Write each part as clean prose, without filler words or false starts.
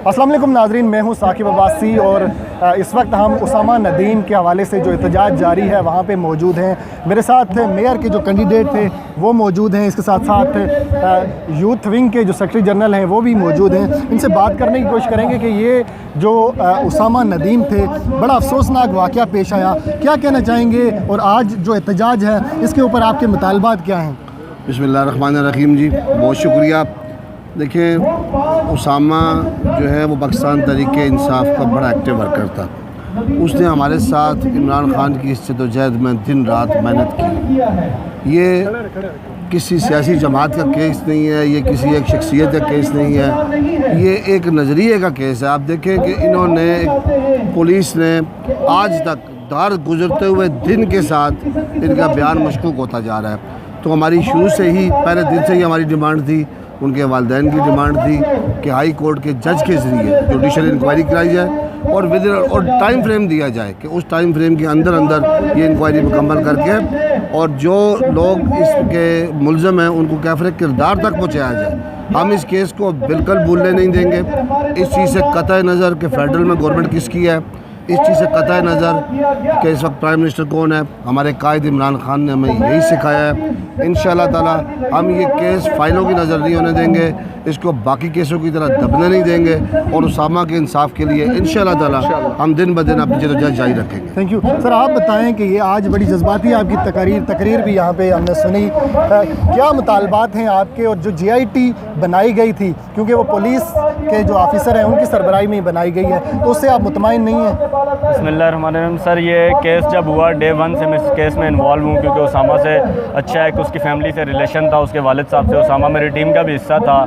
अस्सलाम वालेकुम नाज़रीन, मैं हूं साकिब अब्बासी और इस वक्त हम उसामा नदीम के हवाले से जो एहतजाज जारी है वहां पे मौजूद हैं। मेरे साथ मेयर के जो कैंडिडेट थे वो मौजूद हैं, इसके साथ साथ यूथ विंग के जो सेक्रेटरी जनरल हैं वो भी मौजूद हैं। इनसे बात करने की कोशिश करेंगे कि ये जो उसामा नदीम थे, बड़ा अफसोसनाक वाक़या पेश आया, क्या कहना चाहेंगे और आज जो एहतजाज है इसके ऊपर आपके मुतालबात क्या हैं? बिस्मिल्लाहिर्रहमानिर्रहीम जी, बहुत शुक्रिया। देखिए, उसामा जो है वो पाकिस्तान तहरीक इंसाफ का बड़ा एक्टिव वर्कर था। उसने हमारे साथ इमरान खान की जद्दोजहद में दिन रात मेहनत की। ये किसी सियासी जमात का केस नहीं है, ये किसी एक शख्सियत का केस नहीं है, ये एक नज़रिए का केस है। आप देखें कि इन्होंने, पुलिस ने आज तक दार गुजरते हुए दिन के साथ इनका बयान मशकूक होता जा रहा है। तो हमारी शुरू से ही, पहले दिन से ही हमारी डिमांड थी, उनके वालिदैन की डिमांड थी कि हाई कोर्ट के जज के ज़रिए जुडिशल इंक्वायरी कराई जाए और टाइम फ्रेम दिया जाए कि उस टाइम फ्रेम के अंदर ये इंक्वायरी मुकम्मल करके और जो लोग इसके मुलज़म हैं उनको कैफ़र किरदार तक पहुँचाया जाए। हम इस केस को बिल्कुल भूलने नहीं देंगे। इस चीज़ से कतई नज़र कि फेडरल में गवर्नमेंट किसकी है, इस चीज़ से कतई नज़र कि इस वक्त प्राइम मिनिस्टर कौन है, हमारे कायद इमरान खान ने हमें यही सिखाया है। इंशाअल्लाह ताला हम ये केस फाइलों की नज़र नहीं होने देंगे, इसको बाकी केसों की तरह दबने नहीं देंगे और उसामा के इंसाफ के लिए इंशाअल्लाह ताला हम दिन ब दिन अपनी जद्दोजहद जारी रखेंगे। Thank you sir. आप बताएं कि ये आज बड़ी जज्बाती आपकी तकरीर भी यहाँ पे हमने सुनी, क्या मुतालबात हैं आपके? और जो GIT बनाई गई थी, क्योंकि वो पुलिस के जो ऑफिसर हैं उनकी सरबराही में ही बनाई गई है, तो उससे आप मुतमईन नहीं हैं? बिस्मिल्लाहिर्रहमानिर्रहीम। सर, ये केस जब हुआ, डे 1 से मैं इस केस में इन्वॉल्व हूँ, क्योंकि उसामा से अच्छा है कि उसकी फैमिली से रिलेशन था, उसके वालिद साहब से। उसामा मेरी टीम का भी हिस्सा था।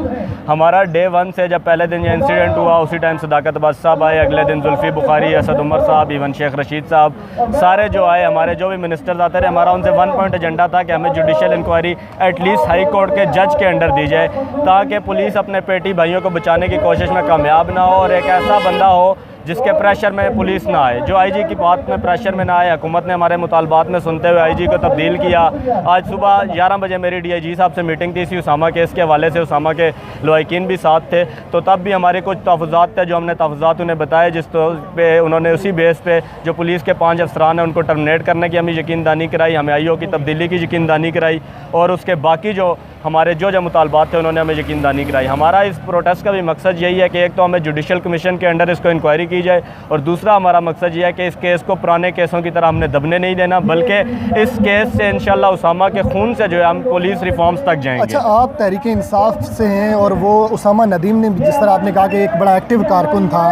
हमारा डे 1 से जब पहले दिन ये इंसिडेंट हुआ, उसी टाइम सदाकत अब्बास साहब आए, अगले दिन जुल्फ़ी बुखारी, असद उमर साहब, इवन शेख रशीद साहब, सारे जो आए, हमारे जो भी मिनिस्टर्स आते रहे, हमारा उनसे 1 पॉइंट एजेंडा था कि हमें judicial inquiry at least high court के जज के अंडर दी जाए, ताकि पुलिस अपने पेटी भाइयों को बचाने की कोशिश में कामयाब ना हो और एक ऐसा बंदा हो जिसके प्रेशर में पुलिस ना आए, जो IG की बात में प्रेशर में ना आए। हुकूमत ने हमारे मुतालबात में सुनते हुए IG को तब्दील किया। आज सुबह 11 बजे मेरी DIG साहब से मीटिंग थी इसी उसामा केस के हवाले से, उसामा के लवाकिन भी साथ थे, तो तब भी हमारे कुछ तहफ़्फ़ुज़ात थे जो हमने तहफ़्फ़ुज़ात उन्हें बताए, जिस पे उन्होंने उसी बेस पे जो पुलिस के 5 अफसरान हैं उनको टर्मिनेट करने की हमें यकीनदानी कराई, हमें IO की तब्दीली की यकीनदानी कराई और उसके बाकी जो हमारे जो मुतालबात थे उन्होंने हमें यकीनदानी कराई। हमारा इस प्रोटेस्ट का भी मकसद यही है कि एक तो हमें जुडिशल कमीशन के अंडर इसको इंक्वायरी की जाए और दूसरा हमारा मकसद ये है कि इस केस को पुराने केसों की तरह हमने दबने नहीं देना, बल्कि इस केस से इंशाल्लाह उसामा के खून से जो है हम पुलिस रिफॉर्म्स तक जाएंगे। अच्छा, आप तहरीक इंसाफ से हैं और वो उसामा नदीम ने, जिस तरह आपने कहा कि एक बड़ा एक्टिव कारकुन था,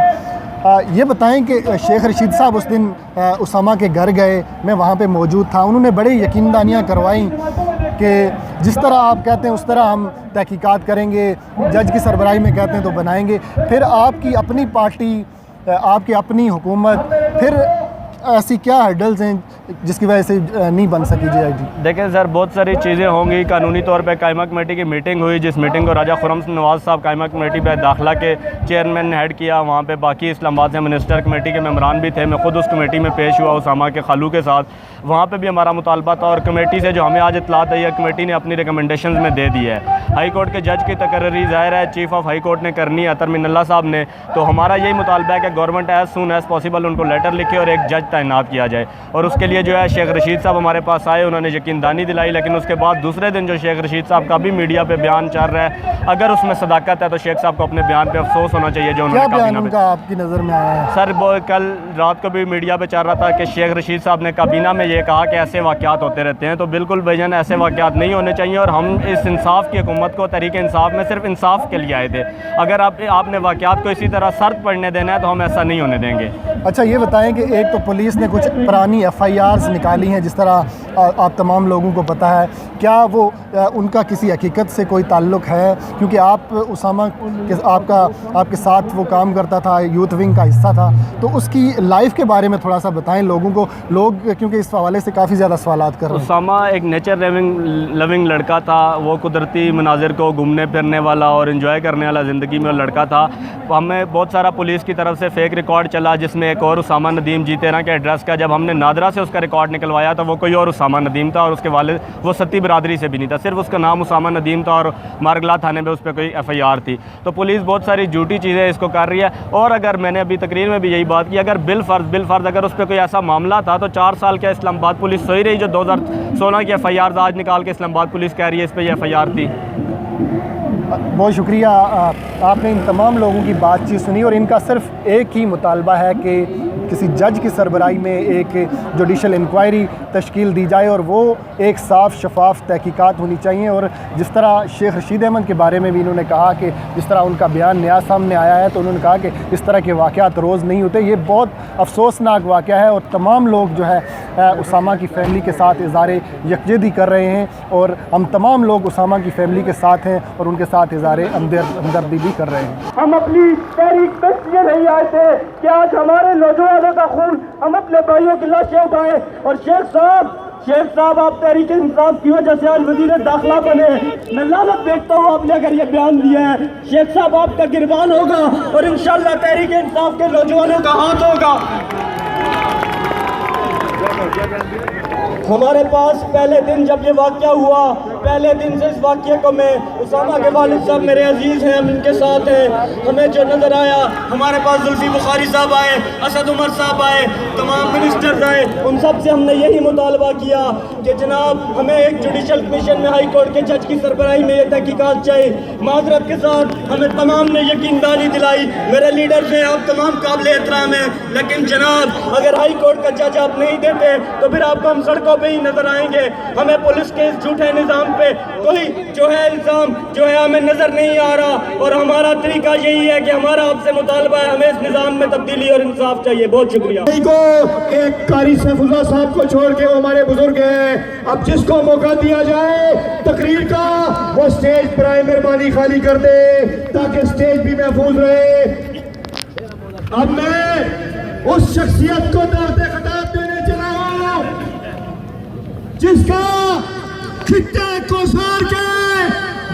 ये बताएं कि शेख रशीद साहब उस दिन उसामा के घर गए, मैं वहाँ पे मौजूद था, उन्होंने बड़ी यकीनदानियाँ करवाई कि जिस तरह आप कहते हैं उस तरह हम तहकीकात करेंगे, जज की सरबराही में कहते हैं तो बनाएंगे। फिर आपकी अपनी पार्टी, आपकी अपनी हुकूमत, फिर ऐसी क्या हर्डल्स हैं जिसकी वजह से नहीं बन सकी GIT? देखें सर, बहुत सारी चीज़ें होंगी। कानूनी तौर पे कायमा कमेटी की मीटिंग हुई, जिस मीटिंग को राजा खुर्रम नवाज़ साहब कायमा कमेटी पे दाखिला के चेयरमैन ने हेड किया। वहाँ पे बाकी इस्लामाबाद से मिनिस्टर कमेटी के मेम्बरान भी थे, मैं ख़ुद उस कमेटी में पेश हुआ उसामा के खालू के साथ। वहाँ पे भी हमारा मुतालबा था और कमेटी से जो हमें आज इत्तलात आई है, कमेटी ने अपनी रिकमेंडेशंस में दे दी है। हाई कोर्ट के जज की तकर्री ज़ाहिर है चीफ़ ऑफ हाई कोर्ट ने करनी है, अतर मिनल्ला साहब ने, तो हमारा यही मुतालबा है कि government as soon as possible उनको लेटर लिखे और एक जज तैनात किया जाए। और उसके लिए जो है शेख रशीद साहब हमारे पास आए, उन्होंने यकीनदानी दिलाई, लेकिन उसके बाद दूसरे दिन जो शेख रशीद साहब का भी मीडिया पे बयान चल रहा है, अगर उसमें सदाकत है तो शेख साहब को अपने बयान पे अफसोस होना चाहिए जो उन्होंने काबीना में। आपकी नज़र में आया है सर, वो कल रात को भी मीडिया पे चल रहा था कि शेख रशीद साहब ने काबीना में ये कहा कि ऐसे वाक़यात होते रहते हैं, तो बिल्कुल बेजन ऐसे वाक़यात नहीं होने चाहिए और हम इस इंसाफ की हुकूमत को तरीके इंसाफ में सिर्फ इंसाफ के लिए आए थे। अगर आपने वाक़यात को इसी तरह शर्त पढ़ने देना है तो हम ऐसा नहीं होने देंगे। अच्छा, ये बताएं कि एक तो पुलिस ने कुछ पुरानी FIRs निकाली हैं, जिस तरह आप तमाम लोगों को पता है, क्या वो उनका किसी हकीकत से कोई ताल्लुक़ है? क्योंकि आप उसामा के आपके साथ वो काम करता था, यूथ विंग का हिस्सा था, तो उसकी लाइफ के बारे में थोड़ा सा बताएं लोगों को, क्योंकि इस हवाले से काफ़ी ज़्यादा सवालात कर रहे हैं। उसामा एक नेचर लविंग लड़का था, वो कुदरती मनाजिर को घूमने फिरने वाला और इन्जॉय करने वाला ज़िंदगी में लड़का था। हमें बहुत सारा पुलिस की तरफ से फेक रिकॉर्ड चला, जिसमें एक और उसामा नदीम जीते ना کے ایڈریس کا. جب ہم نے نادرا سے اس کا ریکارڈ نکلوایا تو وہ کوئی اور اسامہ ندیم تھا, اور اس کے والد وہ ستی برادری سے بھی نہیں تھا, صرف اس کا نام اسامہ ندیم تھا, اور مارگلا تھانے میں اس پہ کوئی FIR تھی. تو پولیس بہت ساری جھوٹی چیزیں اس کو کر رہی ہے. اور اگر میں نے ابھی تقریر میں بھی یہی بات کی, اگر بالفرض اگر اس پہ کوئی ایسا معاملہ تھا تو 4 سال کیا اسلام آباد پولیس سوئی رہی جو 2016 کی FIR آج نکال کے اسلام آباد پولیس کہہ رہی ہے اس پہ یہ FIR تھی. بہت شکریہ. آپ نے ان تمام لوگوں کی بات چیت سنی, اور ان کا صرف ایک ہی مطالبہ ہے کہ کسی جج کی سربراہی میں ایک جوڈیشل انکوائری تشکیل دی جائے, اور وہ ایک صاف شفاف تحقیقات ہونی چاہیے. اور جس طرح شیخ رشید احمد کے بارے میں بھی انہوں نے کہا کہ جس طرح ان کا بیان نیا سامنے آیا ہے, تو انہوں نے کہا کہ اس طرح کے واقعات روز نہیں ہوتے. یہ بہت افسوسناک واقعہ ہے, اور تمام لوگ جو ہے اسامہ کی فیملی کے ساتھ اظہار یکجہتی کر رہے ہیں, اور ہم تمام لوگ اسامہ کی فیملی کے ساتھ ہیں اور ان کے ساتھ اظہار ہمدردی بھی کر رہے ہیں. ہم اپنی تحریک بس یہ نہیں آئے تھے کہ آج ہمارے نوجوانوں کا خون ہم اپنے بھائیوں کی لاشیں اٹھائیں. اور شیخ صاحب آپ تحریک انصاف کی وجہ سے آج وزیر داخلہ بنے. میں لعنت دیکھتا ہوں آپ نے اگر یہ بیان دیا ہے. شیخ صاحب آپ کا گربان ہوگا, اور انشاءاللہ تحریک انصاف کے نوجوانوں کا ہاتھ ہوگا. ہمارے پاس پہلے دن جب یہ واقعہ ہوا, پہلے دن سے اس واقعے کو میں اسامہ کے والد صاحب میرے عزیز ہیں, ہم ان کے ساتھ ہیں. ہمیں جو نظر آیا, ہمارے پاس زلفی بخاری صاحب آئے, اسد عمر صاحب آئے, تمام منسٹرز آئے. ان سب سے ہم نے یہی مطالبہ کیا کہ جناب ہمیں ایک جوڈیشل کمیشن میں ہائی کورٹ کے جج کی سربراہی میں یہ تحقیقات چاہیے. معذرت کے ساتھ ہمیں تمام نے یقین دہانی دلائی, میرے لیڈرز ہیں, آپ تمام قابل احترام ہیں, لیکن جناب اگر ہائی کورٹ کا جج آپ نہیں دیتے تو پھر آپ کو ہم سڑکوں پہ ہی نظر آئیں گے. ہمیں پولیس کے اس جھوٹے نظام پہ کوئی جو ہے الزام جو ہے ہمیں نظر نہیں آ رہا, اور ہمارا طریقہ یہی ہے کہ ہمارا آپ سے مطالبہ ہے, ہمیں اس نظام میں تبدیلی اور انصاف چاہیے. بہت شکریہ. ایک قاری سیف اللہ صاحب کو چھوڑ کے وہ ہمارے بزرگ ہیں, اب جس کو موقع دیا جائے تقریر کا وہ سٹیج برائے مہربانی خالی کر دے تاکہ سٹیج بھی محفوظ رہے. اب میں اس شخصیت کو دعوت خطاب دینے چلا ہوں جس کا خطے کوثر کے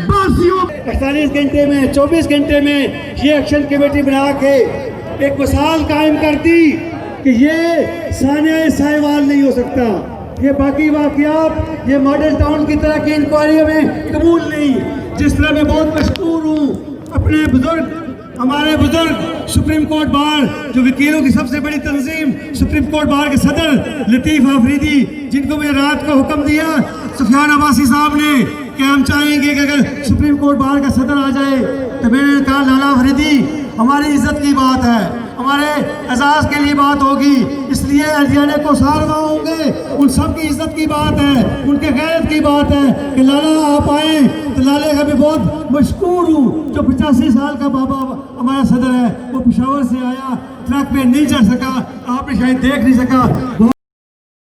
باسیوں 48 گھنٹے میں 24 گھنٹے میں یہ ایکشن کمیٹی بنا کے ایک مثال قائم کرتی کہ یہ ثانیہ سائیوال نہیں ہو سکتا. یہ باقی واقعات یہ ماڈل ٹاؤن کی طرح کی انکوائری میں قبول نہیں. جس طرح میں بہت مشکور ہوں اپنے ہمارے بزرگ سپریم کورٹ بار جو وکیلوں کی سب سے بڑی تنظیم سپریم کورٹ بار کے صدر لطیف آفریدی, جن کو میں رات کو حکم دیا سفیان عباسی صاحب نے کہ ہم چاہیں گے کہ اگر سپریم کورٹ بار کا صدر آ جائے تو میں نے کہا لالا آفریدی ہماری عزت کی بات ہے, ہمارے اعزاز کے لیے بات ہوگی, اس لیے ارجیانے کو ساروا ہوں گے, ان سب کی عزت کی بات ہے, ان کے غیرت کی بات ہے کہ لالا آپ آئیں. تو لالے کا بھی بہت مشکور ہوں جو 85 سال کا بابا ہمارا صدر ہے, وہ پشاور سے آیا, ٹرک پہ نہیں چڑھ سکا, آپ نے شاید دیکھ نہیں سکا.